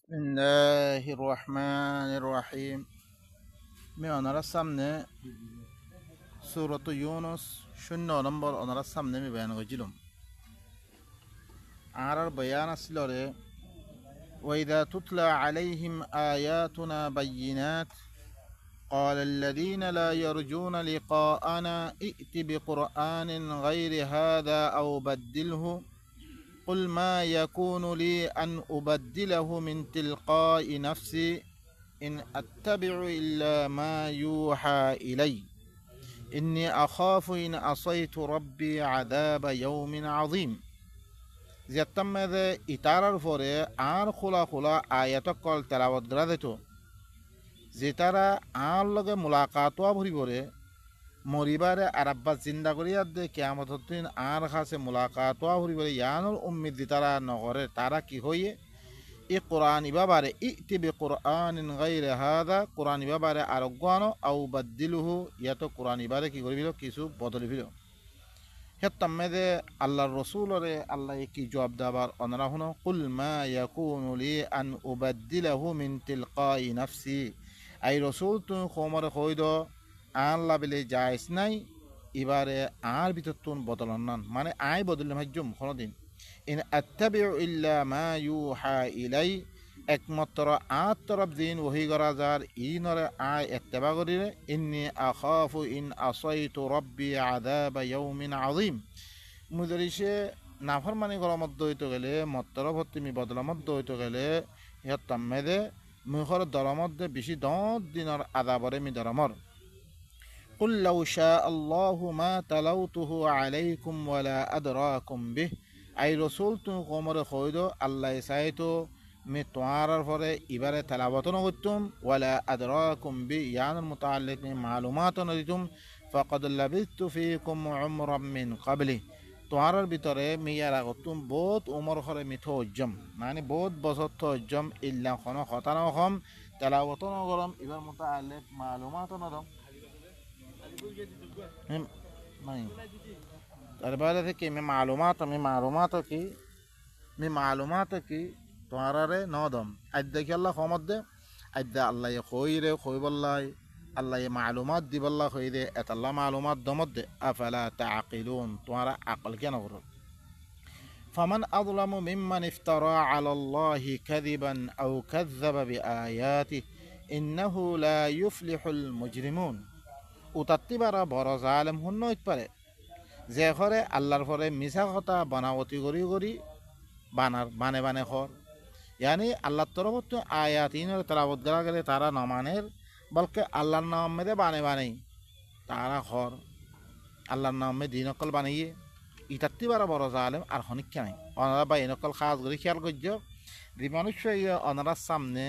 بسم الله الرحمن الرحيم من أنا السامنة سورة يونس شنو نمبر أنا السامنة من بيان غجلهم على البيان السلوري وإذا تتلى عليهم آياتنا بينات قال الذين لا يرجون لقاءنا ائت بقرآن غير هذا أو بدله قل ما يكون لي أن أبدله من تلقاء نفسي إن أتبع إلا ما يوحى إلي إني أخاف إن عصيت ربي عذاب يوم عظيم زيتمد إتارر فوري آن خلا خلا آيات قل تلاوت گردتو زيتارا آن لغة ملاقاتوا بھری بورے মরিবারে আরাব্বা জিন্দা করিয়া দে কিয়ামতের দিন আর কাছে মুলাকাতওয়া হরিবলে ইয়ানুল উম্মিদ তারা নগরে তারা কি হইয়ে ই কোরআন ইবাবারে ইতি বি কোরআনিন গায়রি হাদা কোরআন ইবাবারে আরগানো আও বাদদিলুহু ইয়াতো কোরআন ইবারে কি করিবিল কিছু বদলিবিল হেতাম্মেদে আল্লাহর রাসূলরে আল্লাহ কি জবাব দাবার অনরা হুনো কুল মা ইয়াকুনু লি আন উবাদদিলহু মিন তিলকাই নাফসি আই রাসূল তুই খমরে কইদো আল্লাহ বলে যাইস নাই এবারে আর ভিতর তুন বদলান নান মানে আয় বদলে ভাজ্যম কোনোদিন ইন আত্তাবিউ ইল্লা মা ইউহা ইলাই একমাত্র আত তরফ দিন ওহি করা যার ইনরে আয় ইত্তেবা করিলে ইন্নী আখাফু ইন আসাইতু রব্বি আযাব ইয়াউমিন আযীম মুদরিসে নাফরমানি করার মধ্যে হইতে গেলে মত্তর ভর্তিমি বদলার মধ্যে হইতে গেলে ইহতাম মেদে মুখর দর মধ্যে বেশি 10 দিনের আযাবরে মি দরমর قل لو شاء الله ما تلوته عليكم ولا أدراكم به أي رسول قومر خويدو الله يسايتو مي توارر فره إبارة تلاوتنا قدتم ولا أدراكم به يعني المتعلق من معلومات نديتم فقد لبثت فيكم عمرا من قبله توارر بطره ميارا قدتم بود عمر خره مي توجم يعني بود بسط توجم إلا خنا خطنا وخم تلاوتنا قرم إبارة متعلق معلومات ندم नहीं तरबारे थे कि मैं मालूमात की तुम्हारा रे नौदम आज देखिए अल्लाह खोमत दे आज अल्लाह ये खोई रे खोई बल्ला अल्लाह ये मालूमात दी बल्ला खोई दे एत अल्लाह मालूमात दमत दे अफला ताक़िलून तुम्हारा अक्ल क्या नगर فمن أظلم ممن افترى على الله كذبا أو كذب بآياته إنه لا يفلح المجرمون উতাত্তিবারা বড় জালেম হুন্ন হইতে পারে যে ঘরে আল্লাহর পরে মিছা কথা বানাবতি করি করি বানে খর ইয়ানি আল্লাহর তরফত আয়াত ইনর তেলাওয়াত করা গেলে তারা নমানের বলকে আল্লাহর নাম মেদে বানে তারা খর আল্লাহর নাম মে দিন অকল বানাইয়ে ইতাত্তিবারা বড় জালেম আর হনিক্ষা নাই অনারা বা এনকল খাস করে খেয়াল করছ যে মানুষ অনারার সামনে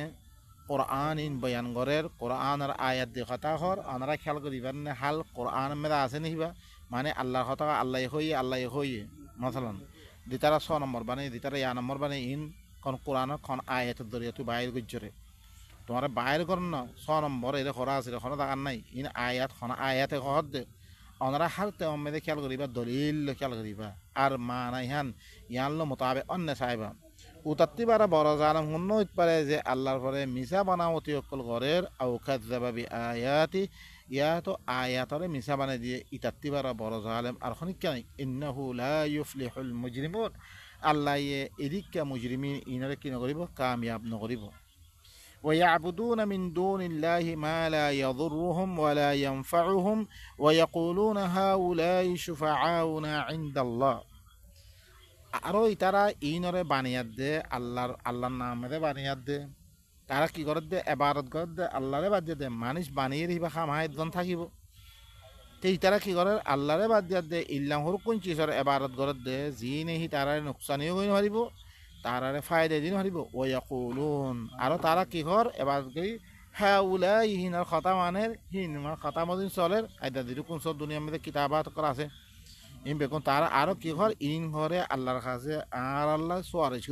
কোরআন ইন বয়ান গরের কোরআনের আয়াত দিয়ে কথা হর আনারা খেয়াল করিবার না হাল কোরআন মেরা আছে নিবা মানে আল্লাহর কথা আল্লাহ হইয়ে মতলন দিতারা 6 নম্বর বানে দিতারা 1 নম্বর বানে ইন কোন কোরআন কোন আয়াতের দরিয়া তুই বাইর গজ্জরে তোমার বাইর কর না 6 নম্বর এর খরা আছে কোনো দাগান নাই ইন আয়াত কোন আয়াতে হদ দে অনারা হালতে অমেদে খেয়াল করিবা দলিল খেয়াল করিবা আর মানাই হান ইয়ানলো মোতাবেক অন্য সাহেবা উতাত্তিবারা বড় জালেম হুন্ন হইতে পারে যে আল্লাহর পরে মিছা বানাওতি অকল ঘরের আও কাযযাবা বিআয়াতি ইয়া তো আয়াতরে মিছা বানাই দিয়ে ইতাত্তিবারা বড় জালেম আর খনিকা নাই ইন্নাহু লা ইউফলিহুল মুজরিমুন আল্লাহ এদিকে মুজরিমিন ইনারে কি নকরিব কামিয়াব নকরিব ويعبدون من دون الله ما لا يضرهم ولا ينفعهم ويقولون هؤلاء شفعاؤنا عند الله আরো তারা ইনরে বানিয়াত দে আল্লাহর নামে বানিয়াত দে তারা কি করে দে এবারত করে দে আল্লাহরে বাদ দিয়ে দে মানুষ বানিয়ে রহিবা খামাহায় জন থাকিব তেই তারা কি করে আল্লাহরে বাদ দিয়া দে ইল্লাম হর কোন চিজর এবারত করে দে যি নেহি তারারে নুকসানিও কইন হারিব তারারে ফায়দা দিন হারিব ও ইয়াকুলুন আরো তারা কি কর এবারত করি হাউলাই হিনার কথা মানের হিনমার কথা মদিন চলের আইদা দিরু কোন সব দুনিয়ার মধ্যে কিতাবাত করা আছে ইন বেগুন তারা আরো কি ঘর ইন ঘরে আল্লাহর কাছে আর আল্লাহ সোয়ারেজ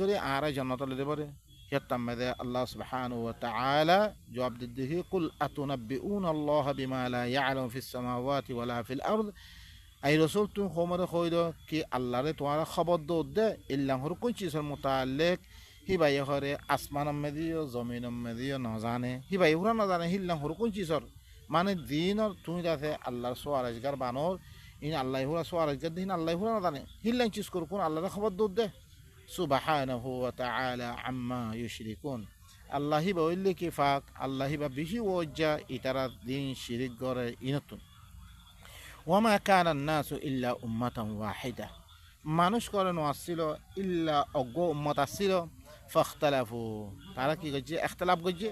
করি আর জান্নাতে দিতে পারে হেতাম্মেদে আল্লাহ সুবহানাহু ওয়া তাআলা জবাব দিহি কুল আতুনাব্বিউনা আল্লাহ বিমা লা ইয়ালামু ফিস সামাওয়াতি ওয়ালা ফিল আরদ আই রাসূল তুমি খবরে কইদো কি আল্লাহরে তোমার খবর দে ইল্লাহ হর কোন চিজের মুতাল্লিক হিবাই হরে আসমান মেদিও জমিন মেদিও নজানে হিবাই হুরা নজানে হিল্লাম হরকুন চিসর মানে দিনর তুমি আছে আল্লাহর সোয়ারেজগার বানর ইন আল্লাহ হুরা সোয়ারেজগার দিন আল্লাহ হুরা নজানে হিল্লাম চিস করকুন আল্লাহর খবর দৌড় দে সুবহানাহু ওয়া তাআলা আম্মা ইউশরিকুন আল্লাহ হিবা ওইলে কি ফাক আল্লাহ হিবা বেশি ওজ্জা ইতারা দিন শিরিক করে ইনতুন ওয়ামা কানা নাসু ইল্লা উম্মাতান ওয়াহিদা মানুষ করেন আসছিল ইল্লা অজ্ঞ উম্মত আসছিল ফখতালাফু তারা কি করছে এখতলাফ করছে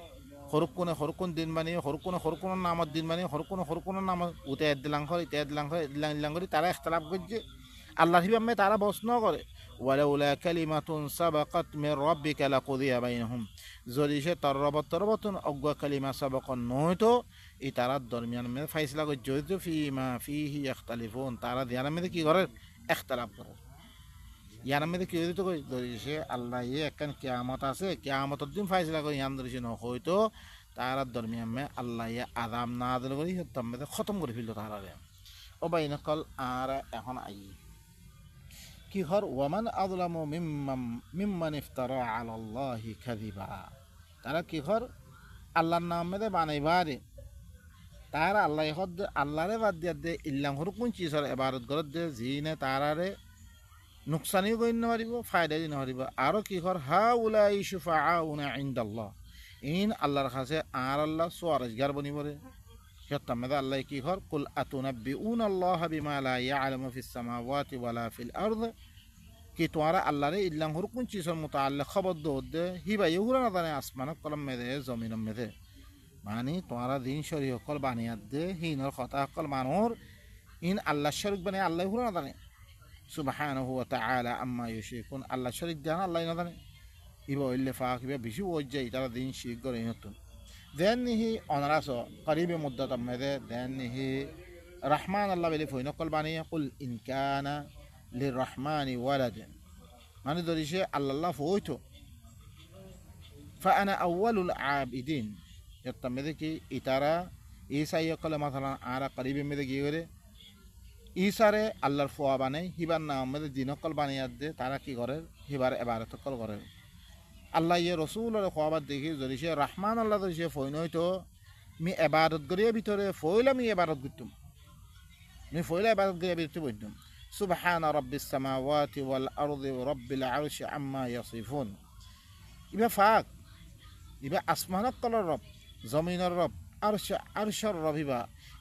হরকুন দিন বানিয়ে হরকুনের নামত দিন বানিয়ে হরকুনের নাম উতে দিলাং করে ইতে দিলাং করে তারা এখতলাফ করছে আল্লাহ হিবামে তারা বসন করে ওয়ালাউলা কালিমাতুন সাবাকাত মির রাব্বিকা লাকুদিয়া বাইনহুম যদি সে তরবতন অজ্ঞ কালিমা সাবাকন নয়তো এই তারার দরমিয়ান মে ফাইসলা করে যদি ফিমা ফিহি ইখতালিফুন তারা দিয়ার মধ্যে কি করে এখতলাফ করে ইয়ার মধ্যে কি হইতো কই ধরিছে আল্লাহ একখান কিয়ামত আছে কিয়ামতের দিন ফাইসলা করে ইয়ান ধরিছে ন হয়তো তারার দরমিয়ান মে আল্লাহ আযাব নাযিল করে হত্যা মধ্যে খতম করে ফেললো তারারে ও বাইনকল আর এখন আই কি হর ওয়ামান আযলামু মিম্মান ইফতারা আলাল্লাহি কাযিবা তারা কি হর আল্লাহর নাম মধ্যে বানাইবারে তারা আল্লাহরে বাদ দিয়া দে ইল্লাম হরকুন চিজর ইবাদত করত দে জিনে তারারে নুকসানিও কইন নহারিব ফায়দা দিন নহারিব আরো কি কর হা উলাই শুফাআউনা ইনদাল্লাহ ইন আল্লাহর কাছে আর আল্লাহ সোয়ারেজগার বনিবরে সত্য মেদা আল্লাহ কি কর কুল আতুনাব্বিউনা আল্লাহ বিমা লা ইয়ালামু ফিস সামাওয়াতি ওয়ালা ফিল আরদ কি তোরা আল্লাহরে ইল্লাম হরকুন চিজর মুতাআল্লিক খবর দে হিবা ইহুরা না জানে আসমানক কলম মেদে জমিন মেদে মানে তোমরা দিন শরী সকল বানিয়াত দে হিনর কথা সকল মানুর ইন আল্লাহ শরিক বানিয়ে আল্লাহ হুরা না জানে সুবহানাহু ওয়া তাআলা আম্মা ইউশরিকুন আল্লাহ শরিক জানা আল্লাহ না জানে ইবা ইল্লে ফাক ইবা বেশি ওজ্জাই তারা দিন শিরিক করে নতুন দেনহি অনারাস করিবে মুদ্দাত মেদে দেনহি রহমান আল্লাহ বলে ফইন সকল বানিয়ে কুল ইন কানা লিররহমানি ওয়ালাদ মানে ধরিছে আল্লাহ ফইতো ফাআনা আউয়ালুল আবিদিন यत्ता मेरे कि इतारा ईसा ये कल मसला आरा करीबे मेरे की करे ईसारे अल्लाह फुआ बाने हिबार नाम मेरे दिनों कल बाने याद दे तारा की करे हिबार इबारत कल करे अल्लाह ये रसूल और ख्वाबात देखी जरिशे रहमान अल्लाह जरिशे फोइनो तो मी इबारत करिए भीतरे फोइला मी इबारत गुत्तुम मी फोइला इबारत करिए भीतरे बोइतुम सुबहान रब्बिस समावाति वल अर्दि रब्बिल अर्शि अम्मा यसिफुन इबा फाक इबा आसमानक कलर रब জমিনের রব আরশর রবিবা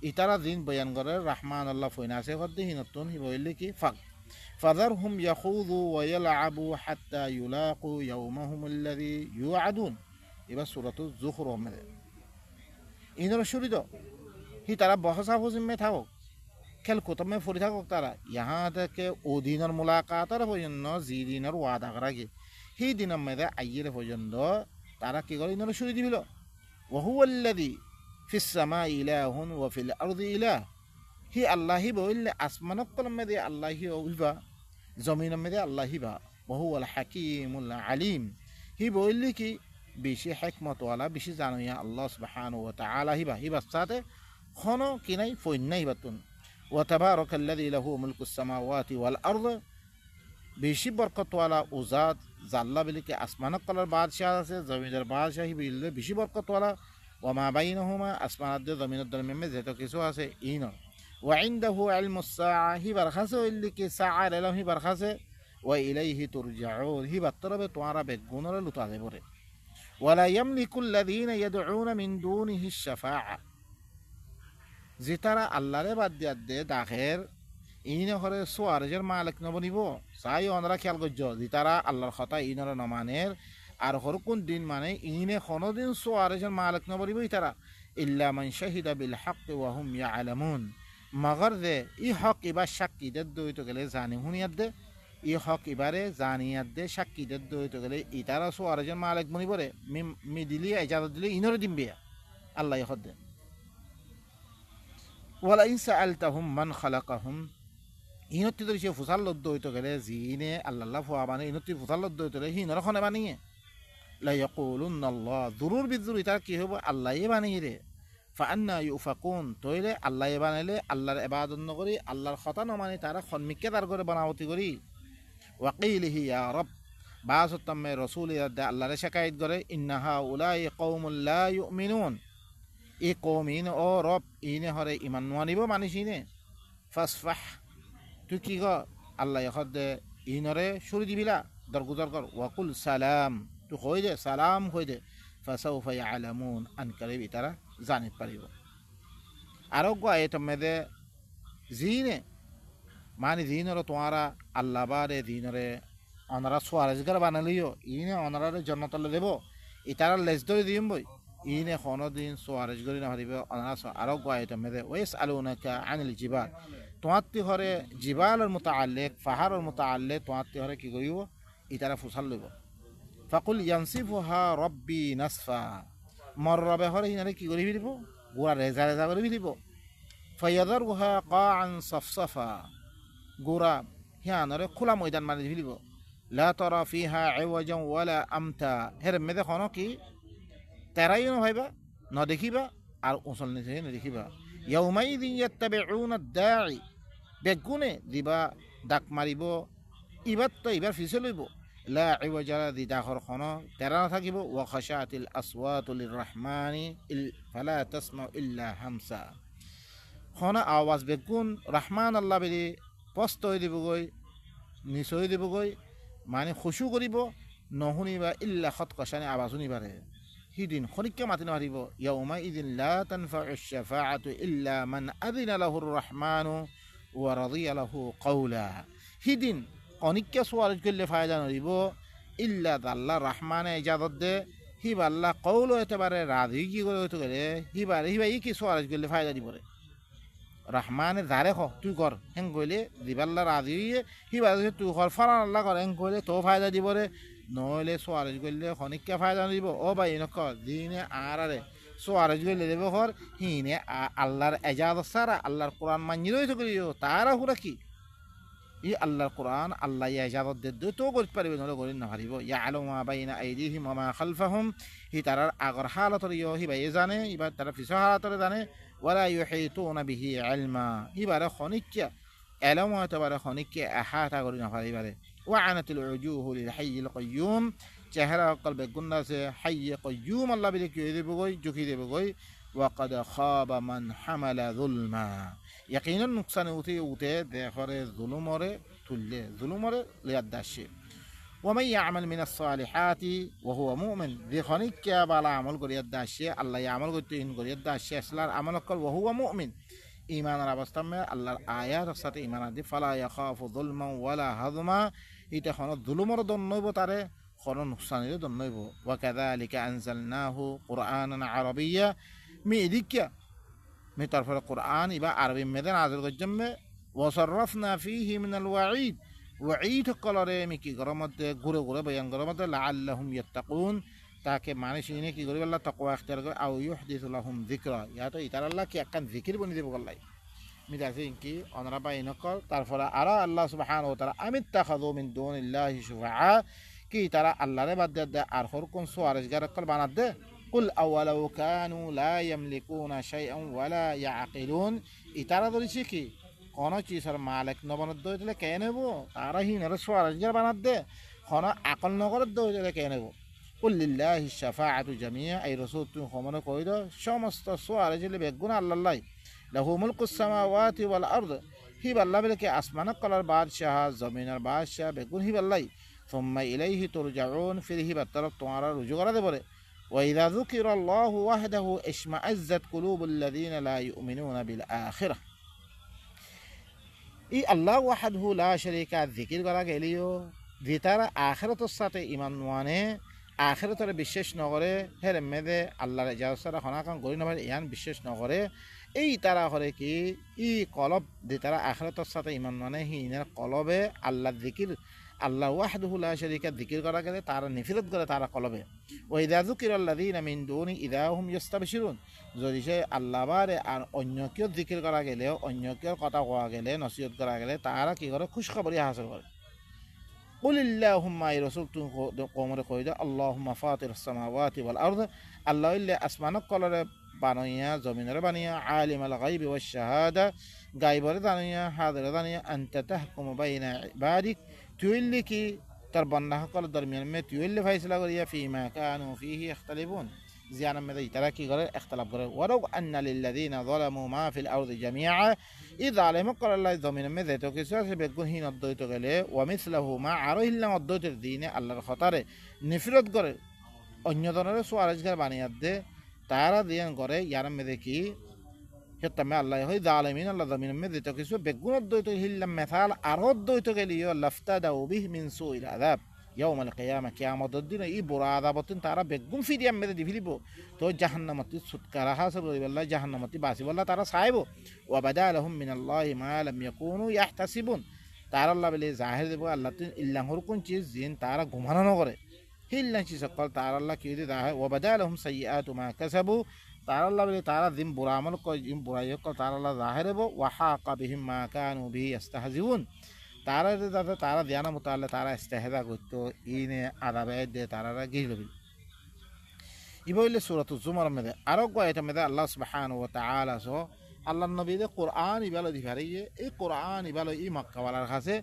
ইতারা দিন বয়ান করে রহমান আল্লাহ ফইনাসে করতে হিনতুন হিবইলে কি ফাক ফাযারহুম ইয়াখুযু ওয়া ইয়ালআবু হাত্তা ইউলাকু ইয়াওমাহুম আল্লাযী ইউআদুন এবার সূরাতুজ যুখরুফ মে ইনর শুরিদ হি তারা বহসা ফজিমে থাকো খেল কুতমে ফরি থাকো তারা ইহা থেকে ও দিনের মুলাকাতের পর্যন্ত জি দিনের ওয়াদা করাগে হি দিনের মেদে আইয়ের পর্যন্ত তারা কি করে ইনর শুরি দিবিল وهو الذي في السماء إله وفي الأرض إله هي الله بقول أسمانك كلام مدي الله هو زمين مدي الله با وهو الحكيم العليم هي بقول لك بشي حكمة ولا بشي زانيا الله سبحانه وتعالى هي بس ساته خنو كناي فويناي بتون وتبارك الذي له ملك السماوات والأرض বেশি বরকতওয়ালা উজাদ জাল্লা বলে কি আসমানক কলার বাদশাহ আছে জমিনের বাদশাহী বললে বেশি বরকতওয়ালা ওমা বাইনহুমা আসমানাত জমিনের দরমিয়ানে যত কিছু আছে ইন ওয়া ইনদাহু ইলমুস সাআ হি বারখাসে ইল্লি কি সাআ ইলম হি বারখাসে ওয়া ইলাইহি তুরজাউন হি বাতরবে তোমরা বেগুনরে লুতা দেবরে ওয়ালা ইয়ামলিকুল লাযিনা ইয়াদউনা মিন দুনিহি শাফাআ জিতারা আল্লাহরে বাদ দিয়া দে দাখের ইনে হরে সোয়ারেজের মালিক নবনিব চাই অনরা খেয়াল করছ যে তারা আল্লাহর কথা ইনরা নমানের আর হর কোন দিন মানে ইনে কোনদিন সোয়ারেজের মালিক নবনিব তারা ইল্লা মান শাহিদা বিল হক ওয়া হুম ইয়ালামুন মগর দে ই হক ইবা সাক্ষী দইত গেলে জানি হুনিয়াত দে ই হক ইবারে জানিয়াত দে সাক্ষী দইত গেলে ইতারা সোয়ারেজের মালিক বনিবরে মি দিলি ইজাজত দিলি ইনরে দিমবে আল্লাহ ইহদ দে ওয়ালা ইন সাআলতাহুম মান খালাকাহুম ইনতি তো সে ফুসাল্লদ্দ হইতো গেলে জিনে আল্লাহ ফুয়া বানে ইনতি ফুসাল্লদ্দ হইতো গেলে হিনর খনে বানিয়ে লা ইয়াকুলুন আল্লাহ দুরুর বিজুর ইতার কি হবে আল্লাহই বানিয়ে রে ফাআন্না ইউফাকুন তইলে আল্লাহই বানাইলে আল্লাহর ইবাদত নকরি আল্লাহর কথা ন মানে তারা খনমিকে তার করে বানাওতি করি ওয়াকিলিহি ইয়া রব বাস তম্মে রসুল ইয়াদা আল্লাহরে শেখায়ত করে ইন্নাহা উলাই কৌমুল লা ইউমিনুন এই কৌম ইন ও রব ইনে হরে ইমান নোয়ানিব মানিস ইনে ফাসফাহ তুই কি গ আল্লাহ দে ইনরে সুরি দিবিলা দরগুজর কর ওয়াকুল সালাম তুই কই দে সালাম কই দে ফাসাউফা ইয়ালামুন আনকারিবি তারা জানিত পারিব আরো গো আয়তমে দে জিনে মানে দিনরে তোমারা আল্লাহ বারে দিনরে অনারা সোয়ারেজগার বানালিও ইনে অনারারে জন্নতলে দেব ইতারা লেজ ধরে দিম বই ইনে কোনো দিন সোয়ারেজ করি না হারিবে অনারা আরো গায়তে মেদে ওয়েস আলুনাকা আনিল জিবাল তোমাত্তি হরে জিবালের মুতাআল্লিক পাহাড়ের মুতাআল্লিক তোমাত্তি হরে কি করিব ইতারা ফুসাল লইব ফাকুল ইয়ানসিফুহা রব্বি নাসফা মর রবে হরে ইনারে কি করি দিব গোড়া রেজা রেজা করে দিব ফায়াদারুহা কাআন সাফসাফা গোড়া হিয়ানরে খোলা ময়দান মানে দিব লা তারা ফিহা ইওয়াজান ওয়ালা আমতা হের মেদে কোনো কি তেরাইও ভাইবা ন দেখিবা আর উঁচল নিচে নেদেখিবা ইয়াউমাইযিন ইয়াত্তাবিউনা আদ-দাঈ বেগুনে দিবা ডাক মারিব ইবাত তো ইবার ফিসে লইব লা ইওয়াজা দি ডাকর খন তেরা থাকিব ওয়া খাশাতিল আসওয়াতু লিররহমানি ফালা তাসমাউ ইল্লা হামসা খন আওয়াজ বেগুন রহমান আল্লাহ বেরি পস্ত হয়ে দিবগৈ নিচয় দিবগৈ মানে খুশু কৰিব নশুনিবা ইল্লা খতকশানে আওয়াজ শুনিবারে হিদিন খনিককে মাতি নারিব ইয়াউমাইযিন লা তানফাউ আশ-শাফাআতু ইল্লা মান আযিনা লাহুর রহমানু ওয়া রাদিয়া লাহু কাওলা হিদিন খনিককে সুয়ার করলে ফায়দা নরিব ইল্লা আল্লাহ রহমানে ইজাজত দে হিবা আল্লাহ কৌল হতে পারে রাজি কি করে হতে গেলে হিবারে হিবা ই কি সুয়ার করলে ফায়দা দিবরে রহমানে যারে খ তুই কর হেং কইলে দিবাল্লা রাজি হিবা তুই কর ফারান আল্লাহ কর হেং কইলে তো ফায়দা দিবরে নহলে সোয়ারেজ করলে খনিককে ফায়দা দিব ও ভাই নক দিনে আরে সোয়ারেজ করলে দেব ঘর হিনে আল্লাহর এজাজত সারা আল্লাহর কোরআন মানি রইতে করিও তারা হুরা কি ই আল্লাহর কোরআন আল্লাহ এজাজত দে তো করতে পারবে নহলে করি না পারিব ইয়ালামু মা বাইনা আইদিহিম ওয়া মা খালফাহুম হি তারার আগর হালাতর ইয় হি ভাই জানে এবার তারা পিছর হালাতর জানে ওয়ালা ইউহিতুনা বিহি ইলমা এবারে খনিককে এলম এতবারে খনিককে আহাতা করি না পারিবারে وعنت الوجوه للحي القيوم চেহারা قلب গুন্না সে حي قيوم আল্লাহ বিলে কি দেব গই জুকি দেব গই وقد خاب من حمل ظلما يقينا نقصان উঠে দেখরে জুলুমরে তুললে জুলুমরে লিয়াদাশে ومن يعمل من الصالحات وهو مؤمن ذي خنيك بالا عمل করিয়া দাশে আল্লাহ আমল করতে ইন করিয়া দাশে আসলার আমল কর وهو مؤمن ইমানের অবস্থা মে আল্লাহর আয়াত সাথে ইমান আদি ফালা ইয়াখাফু যুলমা ওয়ালা হাযমা এটা কোন জুলুমর দন নইব তারে কোন নুকসানের দন নইব ওয়া কাযালিকা আনজালনাহু কুরআনান আরাবিয়্যা মি এদিকিয়া মি তারপরে কুরআন ইবা আরবি মেদে নাযিল করজমে ওয়া সাররাফনা ফীহি মিনাল ওয়াঈদ ওয়াঈদ কলরে মি কি গরমতে ঘুরে ঘুরে বয়ান গরমতে লাআল্লাহুম ইয়াত্তাকুন তাকে মানুষ ইনে কি করিব আল্লাহ তাকওয়া ইখতিয়ার করে আও ইউহদিসু লাহুম যিকরা ইয়াতো ইতার আল্লাহ কি একখান জিকির বনি দেব গল্লাই মিদাসে কি অনরা পাই নকল তারপরে আরা আল্লাহ সুবহানাহু ওয়া তাআলা আমিত্তাখাযু মিন দুনিল্লাহি শুফাআ কি তারা আল্লাহরে বাদ দে আর হর কোন সোয়ারেজগার কল বানাত দে কুল আওয়ালাউ কানু লা ইয়ামলিকুনা শাইআন ওয়ালা ইয়াকিলুন ইতারা ধরিছে কি কোন চিজের মালিক নবনত দইলে কে নেব তারা হিনরে সোয়ারেজগার বানাত দে কোন আকল নগর দইলে কে নেব কুল লিল্লাহি শাফাআতু জামিআ এই রাসূল তুমি খমনে কইদ সমস্ত সোয়ারেজ লে বেগুন আল্লাহ লাহু মুলকুস সামাওয়াতি ওয়াল আরদ হিবাল্লাহ বলে আসমান কলার বাদশাহ জমিনের বাদশাহ বেগুন হিবাল্লাহ সুম্মা ইলাইহি তুরজাউন ফির হিবার তরফ তোমারা রুজু করা দেবরে ওয়া ইযা যুকিরাল্লাহু ওয়াহদাহু ইশমাআজ্জাত কুলুবুল লাযিনা লা ইউমিনুনা বিল আখিরাহ ই আল্লাহ ওয়াহদাহু লা শারীকা যিকির করা গেলিও যেতারা আখিরাতের সাথে ঈমান মানে আখিরাতের বিশ্বাস নগরে হের মেদে আল্লাহর ইজাজত খনাকান গরি নবাই ইয়ান বিশ্বাস নগরে এই তারা করে কি ই কলব যে তারা আখিরাতের সাথে ঈমান মানে হিনের কলবে আল্লাহ যিকির আল্লাহ ওয়াহদাহু লা শারীকা যিকির করা গেলে তারা নিফরত করে তারা কলবে ওয়া ইযা যুকিরাল্লাযিনা মিন দুনি ইযা হুম ইস্তাবশিরুন যদি সে আল্লাহ বারে আর অন্য কেউ যিকির করা গেলে অন্য কেউ কথা কোয়া গেলে নসিহত করা গেলে তারা কি করে খুশখবরি হাসিল করে قل اللهم يا رسول قومر قيدا اللهم فاطر السماوات والارض الله الا اسمانك قلر বানাইয়া জমিনের বানিয়া আলিম আল গায়বি ওয়াশ শাহাদা গায়বের জানিয়া হাজির জানিয়া আনতা তাহকুমু বাইনা ইবাদিক তুই কি তার বন্যা সকল দরমিয়ান মে তুইলে ফাইসলা করিয়া ফিমা কানু ফিহি ইখতালিফুন জিয়ানাম মে তারা কি করে ইখতিলাফ করে ওয়ারাউ আন্না লিল্লাযিনা যালামু মা ফিল আরদি জামিআ ই জালিম কল আল্লাহ জমিন মে যেত কিছু আছে বেগুনহীন অদ্বৈত গেলে ওয়া মিসলাহু মা আরো ইল্লাম অদ্বৈতের দিনে আল্লাহর খতারে নিফরত করে অন্য ধরনের সুয়ারেজগার বানিয়াত দে তারা দিয়ান করে ইয়ারাম মে দেখি হেত্তামে আল্লাহ হই জালিমিন আল্লাহ জমিন মে যেত কিছু বেগুন অদ্বৈত হিল্লাম মেসাল আরো অদ্বৈত গেলিও লাফতাদাউ বিহি মিন সুইল আযাব ইয়াউমাল কিয়ামা কিয়ামতের দিনে ই বড় আযাবতিন তারা বেগুন ফিরিয়াম মে দি ফিরিব তো জাহান্নামতি সুৎকারা হাসব বল্লাহ জাহান্নামতি বাসি বল্লাহ তারা চাইব ওয়া বাদালাহুম মিনাল্লাহি মা লাম ইয়াকুনু ইয়াহতাসিবুন তারা আল্লাহ বলে জাহির দেব আল্লাহ ইল্লাহর কোন চিজ জিন তারা ঘুমানো না করে হিল্লাহ চিজ সকল তারা আল্লাহ কি দি জাহির ওয়া বাদালাহুম সাইয়্যাতু মা কাসাবু তারা আল্লাহ বলে তারা দিন বুড়া আমল কয় জিম বুড়াই কল তারা আল্লাহ জাহির দেব ওয়া হাকা বিহিম মা কানু বিহি ইস্তাহজিউন তারা যাতে তারা ধ্যান মোতালে তারা ইস্তেহজা করতো ইনে আদাবে দে তারা গিলবি ইবইলে সূরাতুজ জুমার মধ্যে আরো কয়টা মধ্যে আল্লাহ সুবহানাহু ওয়া তাআলা সো আল্লাহর নবী দে কোরআন ইবালো দিভারিয়ে এই কোরআন ইবালো ই মক্কা ওয়ালার কাছে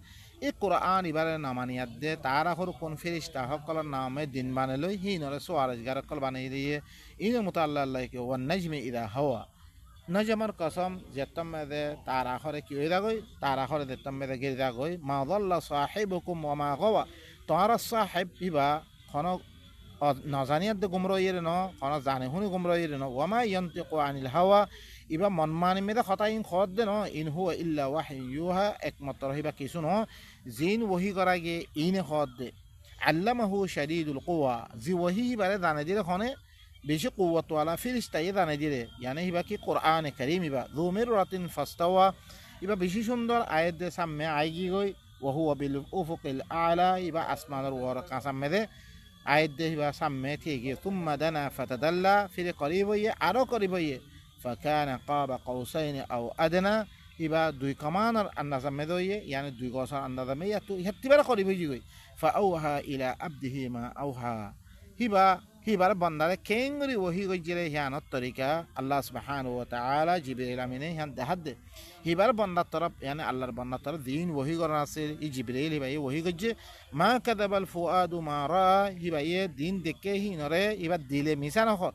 এই কোরআন ইবালে নামানিয়াত দে তারা হর কোন ফেরেশতা সকলের নামে দিন বানালই হিনরে সুয়ারজগার কল বানিয়ে দিয়ে ইনে মুতাল্লা আল্লাহকে ওয়ান নাজমি ইদা হাওয়া নজমর কসম যেতম মেদে তার আখরে কি হয়ে যাগই তার আখরে যেতম মেদে গিয়ে যাগই মা দল্লা সাহিবুকুম ওয়া মা গাওয়া তোমার সাহেব ইবা খন নজানিয়াত গুমরইয়ের ন খন জানে শুনি গুমরইয়ের ন ওয়ামা ইয়ান্তিকু আনিল হাওয়া ইবা মন মানি মেদে খতাইন খদ দে ন ইন হুয়া ইল্লা ওয়াহয়ুহা একমাত্র হিবা কিছু ন জিন ওহি করা গিয়ে ইনে খদ দে আল্লামাহু শাদীদুল কুওয়া জি ওহি বারে জানে দিলে খনে বেশি কুওয়াতওয়ালা ফিরিস্তা ইয়ে জানে দিলে ইয়ানে হিবা কি কোরআন কারীম ইবা যুমির রাতিন ফাস্তাওয়া ইবা বেশি সুন্দর আয়াত দে সামনে আইগি গই ওয়া হুয়া বিল উফুকিল আলা ইবা আসমানের ওর কাসামে দে আয়াত দে হিবা সামনে থেকে তুম্মা দানা ফাতাদাল্লা ফিরে করিব ইয়ে আরো করিব ইয়ে ফাকানা কাবা কাউসাইন আও আদনা ইবা দুই কামানের আন্দাজা মে দইয়ে ইয়ানে দুই গছর আন্দাজা মে ইয়াতু হেত্তিবার করিব জি গই ফাআওহা ইলা আবদিহি মা আওহা হিবার বন্দারে কেঙ্গরি ওহি গইজিরে হিয়ানত তরিকা আল্লাহ সুবহানাহু ওয়া তাআলা জিবরিল আমিনে হিয়ান দেহাদ দে হিবার বন্দার তরফ ইয়ানি আল্লাহর বন্দার তরফ দিন ওহি করা আছে ই জিবরিল হিবাই ওহি গইজে মা কাযাবাল ফুআদু মা রা হিবাই দিন দেখে হি নরে ইবার দিলে মিছান হর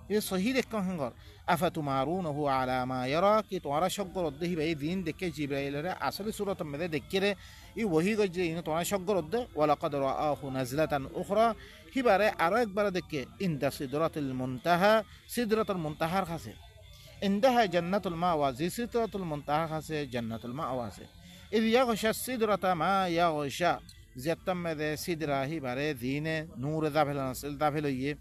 এ সহি দেখন হঙ্গর আফাতুমারুনহু আলা মা ইয়ারা কি তোরা শগ্গর অদ্দে হিবাই দিন দেখে জিবরাইলরে আসলে সূরত মেদে দেখরে ই ওহি গইজে ইন তোরা শগ্গর অদ্দে ওয়া লাকাদ রাআহু নাজলাতান উখরা হিবারে আরো একবার দেখে ইনদা সিদরাতুল মুনতাহা সিদরাতুল মুনতাহার কাছে ইনদাহা জান্নাতুল মাওয়া জি সিদরাতুল মুনতাহার কাছে জান্নাতুল মাওয়া আছে ইদ ইয়াগশা সিদরাতা মা ইয়াগশা যেতম মেদে সিদরা হিবারে দিনে নূর দাভেল নাসিল দাভেল ইয়ে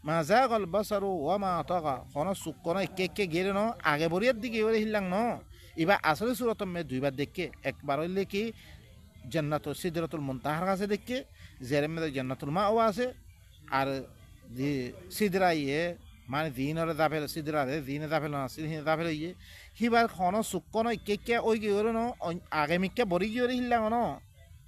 মা জাগাল বাসারু ওয়া মা তাগা কোন সুকন কে গেরে ন আগে বরিয়ার দিকে এবারে হিল্লাং ন ইবা আসলে সূরত মে দুইবার দেখে একবার হইলে কি জান্নাতুল সিদরাতুল মুনতাহার কাছে দেখে জেরের মধ্যে জান্নাতুল মাওয়া আছে আর সিদরা ইয়ে মানে দিনরে দাফেল সিদরা রে দিনে দাফেল না সিদিনে দাফেল ইয়ে হিবার খন সুকন কে ওই কি হলো ন আগে মিকে বরি গিয়ে হিল্লাং ন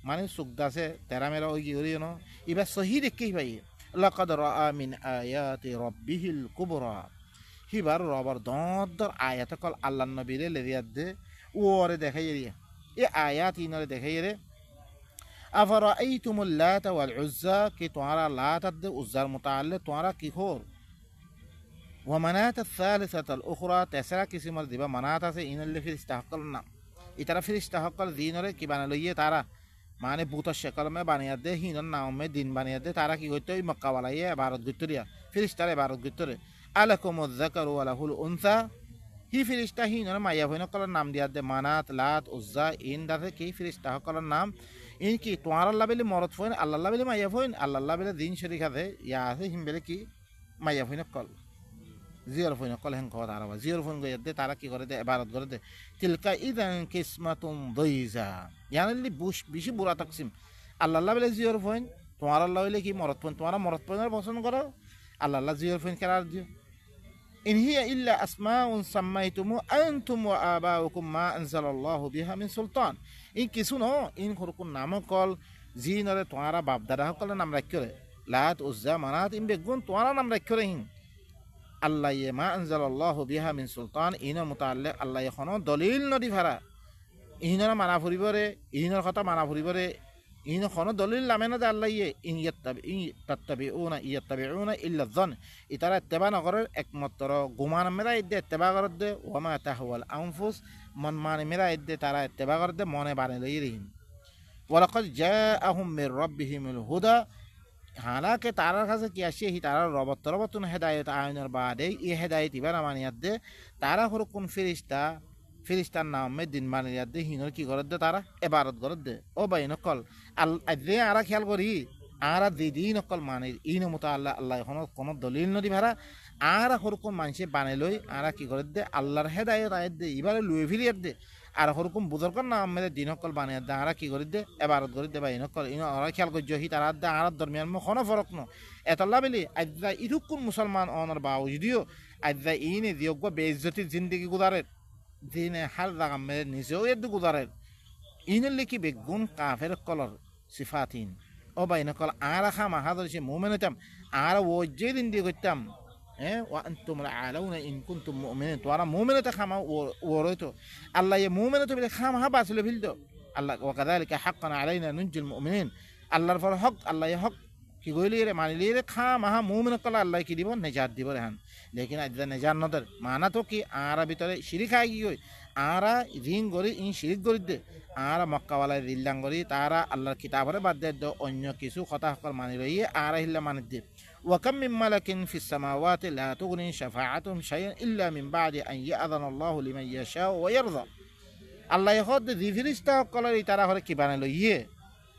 মানে সুকদাসে তেরামেরা ওই কি হলো ন ইবা সহি দেখে হিবাই লাকাদ রাআ মিন আয়াতি রাব্বিহিল কুবরা হিবার রবার দর আয়াত কল আল্লাহর নবীরে লেরিয়াত দে ওরে দেখাই রিয়া এ আয়াত ইনরে দেখাই রে আফারাআইতুমুল লাত ওয়াল উজ্জা কি তোমরা লাত দে উজ্জার মুতাআল্লিক তোমরা কি খোর ওয়া মানাত আল-থালিসাতাল উখরা তেসরা কিসিমার দিবা মানাত আছে ইনলে ফিরিস্তা হকল নাম ইতারা ফিরিস্তা হকল দিনরে কি বানালইয়ে তারা মানে বুতর শেকল মে বানিয়ে দে হিনর নাম মে দিন বানিয়ে দে তারা কি হইতো ওই মক্কা ওয়ালাইয়ে ভারত গিত্তরিয়া ফিরিস্তারে ভারত গিত্তরে আলাকুমুয যাকারু ওয়া লাহুল উনসা হি ফিরিস্তা হিনর মাইয়া হইন কল নাম দিয়া দে মানাত লাত উজ্জা ইন দাতে কি ফিরিস্তা হকল নাম ইন কি তোমার আল্লাহ বেলি মরত ফইন আল্লাহ বেলি মাইয়া ফইন আল্লাহ বেলি দিন শরীক আছে ইয়া আছে হিম বেলি কি মাইয়া ফইন কল জিয়ার ফোন কল হেন কথা আর জিয়ার ফোন গইয়া দে তারা কি করে দে ইবাদত করে দে তিলকা ইদান কিসমাতুন দাইজা ইয়ানি বুশ বেশি বুড়া তাকসিম আল্লাহ বেলে জিয়ার ফোন তোমার আল্লাহ হইলে কি মরত ফোন তোমার মরত ফোনের পছন্দ করো আল্লাহ জিয়ার ফোন কেরার দিও ইন হিয়া ইল্লা আসমাউন সাম্মাইতুমু আনতুম ওয়া আবাউকুম মা আনজালাল্লাহু বিহা মিন সুলতান ইন কিছু ন ইন কোন নাম কল জিনরে তোমারা বাপ দাদা সকলে নাম রাখিরে লাত উজ্জা মানাত ইন বেগুন তোমারা নাম রাখিরে হিন আল্লাহ মা আনজালাল্লাহু বিহা মিন সুলতান ইনর মুতাআল্লিক আল্লাহ এখনো দলিল নদী ভাড়া ইনর মানা ফুরিবরে ইনর কথা মানা ফুরিবরে ইন খন দলিল লামে না আল্লাহ ইন ইয়াত্তাবিউনা ইল্লা যন ইতারা ইত্তেবা নগরের একমাত্র গুমান মেরা ইদ্দে ইত্তেবা করত দে ওয়ামা তাহওয়াল আনফুস মন মানে মেরা ইদ্দে তারা ইত্তেবা করত দে মনে বানে লই রহিম ওয়ালাকাদ জাআহুম মির রাব্বিহিমুল হুদা হালাকে তারার কাছে কি আসে হি তারা রবতুন হেদায়েত আইনের বাদে ই হেদায়েত ইবার মানিয়াত দে তারা হরকুন ফিরিস্তার নামে দিন মানিয়াত দে হিনর কি করত দে তারা এবারত করত দে ও বাই নকল আল্লাহ আরা খেয়াল করি আরা দিদি নকল মানে ইন মতো আল্লাহ আল্লাহ এখন কোনো দলিল নদী ভাড়া আরা হরকুন মানুষে বানাই লই আরা কি করত দে আল্লাহর হেদায়েত আয়াত দে ইবারে লুয়ে ফিরিয়াত দে আর হরকুম বুজর্গর নাম মেরে দিনকল বানিয়ে দে আরা কি করি দে এবারত করি দে বা ইনকল ইন ওরা খেয়াল করছো হি তারা দে আর দরমিয়ান মো কোনো ফরক ন এতল্লা বেলি আজ্জা ইরুকুন মুসলমান অনর বাউ যদিও আজ্জা ইনে দিয়োগ্য বেইজ্জতির জিন্দগি গুজারে দিনে হার জাগা মেরে নিজেও এদ গুজারে ইনের লিখি বেগুন কাফের কলর সিফাতিন ও বা ইনকল আর খাম আহা ধরেছে মুমেনতাম আর ওজ্জে দিন দিয়ে করতাম وأنتم العالون إن كنتم مؤمنين توارا مؤمنة خما وريتو الله يا مؤمنة بده خما باس لفيلدو الله وكذلك حقا علينا ننجي المؤمنين الله فر حق الله يا حق কি কইলি রে মানিলি রে খামা মুমিন কলা আল্লাহ কি দিব নেজাত দিব রেহান লেকিন আজ নেজাত নদর মানা তো কি আরা ভিতরে শিরিক আই গই আরা রিং গরি ইন শিরিক গরি দে আরা মক্কাওয়ালা দিল্লাং গরি তারা আল্লাহর কিতাবরে বাদ দে অন্য কিছু কথা সকল মানি রইয়ে আরা হিল্লা মানি দে وكم من ملك في السماوات لا تغني شفاعتهم شيئا إلا من بعد أن يأذن الله لمن يشاء ويرضى الله يخد ذي فريستا قال لي ترى هرك بانلو يه